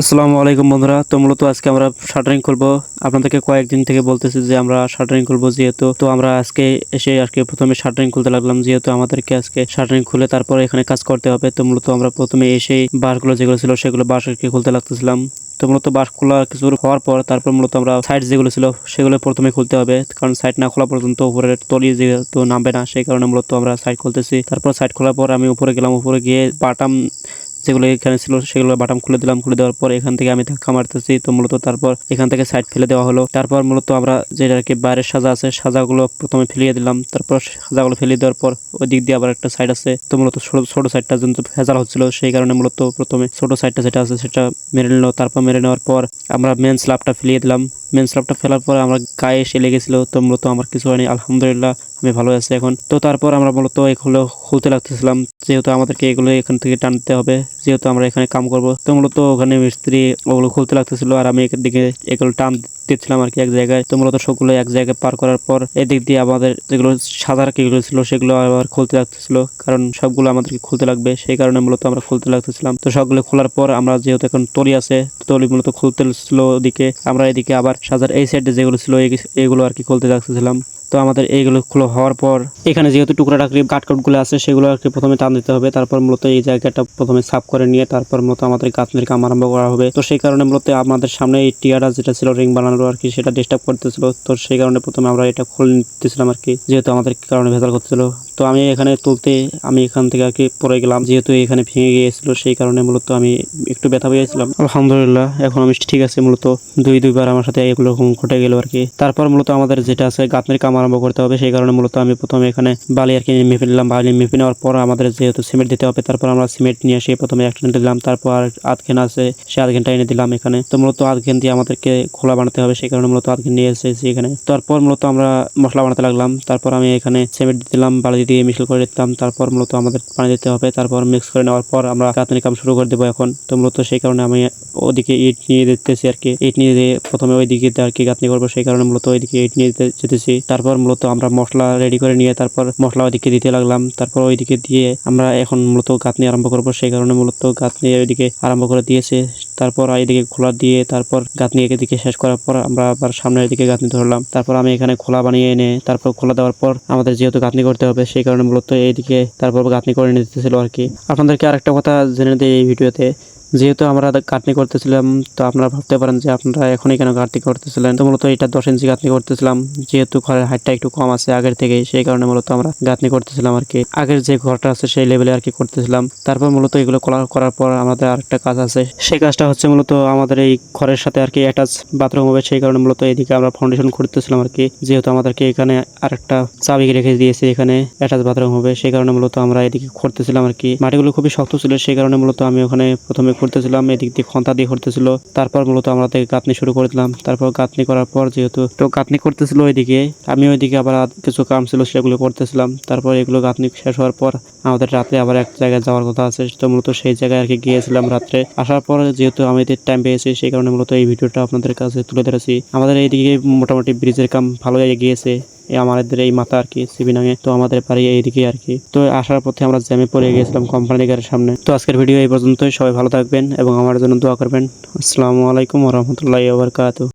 আসসালামু আলাইকুম বন্ধুরা। তো মূলত আজকে আমরা শাটারিং খুলবো। আপনাদেরকে কয়েকদিন থেকে বলতেছি যে আমরা শাটারিং খুলবো, যেহেতু তো আমরা আজকে এসে আজকে প্রথমে শাটারিং খুলতে লাগলাম, যেহেতু আমাদেরকে আজকে শাটারিং খুলে তারপর এখানে কাজ করতে হবে। তো মূলত আমরা প্রথমে এসেই বাঁশগুলো যেগুলো ছিল সেগুলো বাঁশ আর কি খুলতে লাগতেছিলাম। তো মূলত বাঁশ খোলা কিছু হওয়ার পর তারপর মূলত আমরা সাইড যেগুলো ছিল সেগুলো প্রথমে খুলতে হবে, কারণ সাইড না খোলা পর্যন্ত উপরের তলি যেহেতু নামবে না, সেই কারণে মূলত আমরা সাইড খুলতেছি। তারপর সাইড খোলার পর আমি উপরে গেলাম, উপরে গিয়ে বাটাম যেগুলো এখানে ছিল সেগুলো বাটাম খুলে দিলাম। খুলে দেওয়ার পর এখান থেকে আমি ধাক্কা মারতেছি। তো মূলত তারপর এখান থেকে সাইড ফেলে দেওয়া হলো। তারপর মূলত আমরা যেটা আর কি বাইরের সাজা আছে সাজাগুলো প্রথমে ফেলিয়ে দিলাম। তারপর সাজাগুলো ফেলিয়ে দেওয়ার পর ওই দিক দিয়ে আবার একটা সাইড আছে। তো মূলত ছোট সাইডটা যেহেতু ভেজাল হচ্ছিল, সেই কারণে মূলত প্রথমে ছোট সাইডটা যেটা আছে সেটা মেরে নিল। তারপর মেরে নেওয়ার পর আমরা মেন স্ল্যাবটা ফেলিয়ে দিলাম। মেন স্ল্যাবটা ফেলার পর আমার গায়ে এসে লেগেছিল। তো মূলত আমার কিছু হয়নি, আলহামদুলিল্লাহ আমি ভালো আছি এখন। তো তারপর আমরা মূলত এগুলো খুলতে লাগতেছিলাম, যেহেতু আমাদেরকে এগুলো এখান থেকে টানতে হবে, যেহেতু আমরা এখানে কাম করব। তো মূলত ওখানে মিস্ত্রি ওগুলো খুলতে লাগতেছিল আর আমি এদিকে এগুলো টান দিচ্ছিলাম আর কি এক জায়গায়। তো মূলত সবগুলো এক জায়গায় পার করার পর এদিক দিয়ে আমাদের যেগুলো সাদা কিগুলো ছিল সেগুলো আবার খুলতে লাগতেছিল, কারণ সবগুলো আমাদেরকে খুলতে লাগবে, সেই কারণে মূলত আমরা খুলতে লাগতেছিলাম। তো সবগুলো খোলার পর আমরা যেহেতু এখন তলি আছে, তলি মূলত খুলতে ছিল ওদিকে, আমরা এদিকে আবার সাজার এই সাইডে যেগুলো ছিল এগুলো আর কি খুলতে লাগতেছিলাম। তো আমাদের এইগুলো খুলে হওয়ার পর এখানে যেহেতু টুকরা টাকরি কাটগুলো আছে সেগুলো আর কি প্রথমে টান দিতে হবে। তারপর মূলত এই জায়গাটা প্রথমে সাফ করে নিয়ে তারপর মূলত আমাদের গাঁথনির কাম আরম্ভ করা হবে। তো সেই কারণে মূলত আমাদের সামনে এই টিয়ারা যেটা ছিল রিং বানানোর আর কি, সেটা ডিস্টার্ব করতেছিল। তো সেই কারণে প্রথমে আমরা এটা খুলে নিতেছিলাম আর কি, যেহেতু আমাদের কারণে ভেজাল করতেছিল। তো আমি এখানে তুলতে আমি এখান থেকে আর কি পড়ে গেলাম, যেহেতু এখানে ভেঙে গিয়েছিল, সেই কারণে মূলত আমি একটু ব্যথা পেয়েছিলাম। আলহামদুলিল্লাহ এখন আমি ঠিক আছে। মূলত দুইবার আমার সাথে এগুলো ঘটে গেল আর কি। তারপর মূলত আমাদের যেটা আছে গাঁথনির কাম আরম্ভ করতে হবে, সেই কারণে মূলত আমি প্রথমে এখানে বালি আর কি মেপে নিলাম। বালি মেপে নেওয়ার পর আমাদের যেহেতু সিমেন্ট দিতে হবে, তারপর আমরা সিমেন্ট নিয়ে এসে প্রথমে একটা দিলাম। তারপর আধঘেন আছে, সে আধঘেনটা এনে দিলাম এখানে। তো মূলত আধঘেন দিয়ে আমাদেরকে খোলা বানাতে হবে, সেই কারণে মূলত আধঘেন নিয়ে এসেছি এখানে। তারপর মূলত আমরা মশলা বানাতে লাগলাম। তারপর আমি এখানে সিমেন্ট দিলাম, বালি দিয়ে মিক্স করে দিতাম। তারপর মূলত আমাদের পানি দিতে হবে। তারপর মিক্স করে নেওয়ার পর আমরা গাঁথনির কাম শুরু করে দেবো এখন। তো মূলত সেই কারণে আমি ওদিকে ইট নিয়ে দিতেছি আর কি। ইট নিয়ে দিয়ে প্রথমে ওই দিকে আর কি গাঁথনি করবো, সেই কারণে মূলত ওইদিকে ইট নিয়ে যেতেছি। তারপর মূলত আমরা মশলা রেডি করে নিয়ে তারপর মশলা ওইদিকে দিতে লাগলাম। তারপর ওইদিকে দিয়ে আমরা এখন মূলত গাঁথনি আরম্ভ করবো, সেই কারণে মূলত গাঁথনি ওইদিকে আরম্ভ করে দিয়েছে। তারপর এইদিকে খোলা দিয়ে তারপর গাঁথনি এদিকে শেষ করার পর আমরা আবার সামনের দিকে গাঁথনি ধরলাম। তারপর আমি এখানে খোলা বানিয়ে এনে তারপর খোলা দেওয়ার পর আমাদের যেহেতু গাঁথনি করতে হবে, সেই কারণে মূলত এইদিকে তারপর গাঁথনি করে নিতেছিল আর কি। আপনাদেরকে আরেকটা কথা জেনে দিই এই ভিডিওতে, যেহেতু আমরা গাঁথনি করতেছিলাম, তো আপনারা ভাবতে পারেন যে আপনারা এখনই কেন গাঁথনি করতেছিলেন। তো মূলত এটা 10 ইঞ্চি গাঁথনি করতেছিলাম, যেহেতু ঘরের হাইটটা একটু কম আছে আগের থেকে, সেই কারণে মূলত আমরা গাঁথনি করতেছিলাম আর কি। আগের যে ঘরটা আছে সেই লেভেলে আর কি করতেছিলাম। তারপর মূলত এগুলো করার পর আমাদের আরেকটা কাজ আছে, সেই কাজটা হচ্ছে মূলত আমাদের এই ঘরের সাথে আর কি অ্যাটাচ বাথরুম হবে, সেই কারণে মূলত এদিকে আমরা ফাউন্ডেশন করতেছিলাম আর কি। যেহেতু আমাদেরকে এখানে আরেকটা চাবি রেখে দিয়েছে, এখানে অ্যাটাচ বাথরুম হবে, সেই কারণে মূলত আমরা এদিকে করতেছিলাম আর কি। মাটিগুলো খুবই শক্ত ছিল, সেই কারণে মূলত আমি ওখানে প্রথমে করতেছিলাম, এদিক দিয়ে খন্তা দিয়ে করতেছিল। তারপর মূলত আমরা গাঁথনি শুরু করে দিলাম। তারপর গাঁথনি করার পর যেহেতু তো গাঁথনি করতেছিল ওইদিকে, আমি ওইদিকে আবার কিছু কাম ছিল সেগুলো করতেছিলাম। তারপর এগুলো গাঁথনি শেষ হওয়ার পর আমাদের রাত্রে আবার এক জায়গায় যাওয়ার কথা আছে, তো মূলত সেই জায়গায় আর কি গিয়েছিলাম রাত্রে। আসার পর যেহেতু আমি টাইম পেয়েছি, সেই কারণে মূলত এই ভিডিওটা আপনাদের কাছে তুলে ধরেছি। আমাদের এইদিকে মোটামুটি ব্রিজের কাম ভালো গিয়েছে, আমাদের এই মাথা আর কি সিবিনাঙে। তো আমাদের বাড়ি এইদিকে আর কি। তো আসার পথে আমরা জ্যামে পড়ে গিয়েছিলাম কোম্পানি গাড়ির সামনে। তো আজকের ভিডিও এই পর্যন্তই। সবাই ভালো থাকবেন এবং আমার জন্য দোয়া করবেন। আসসালামু আলাইকুম ওয়া রাহমাতুল্লাহি ওয়া বারাকাতুহু।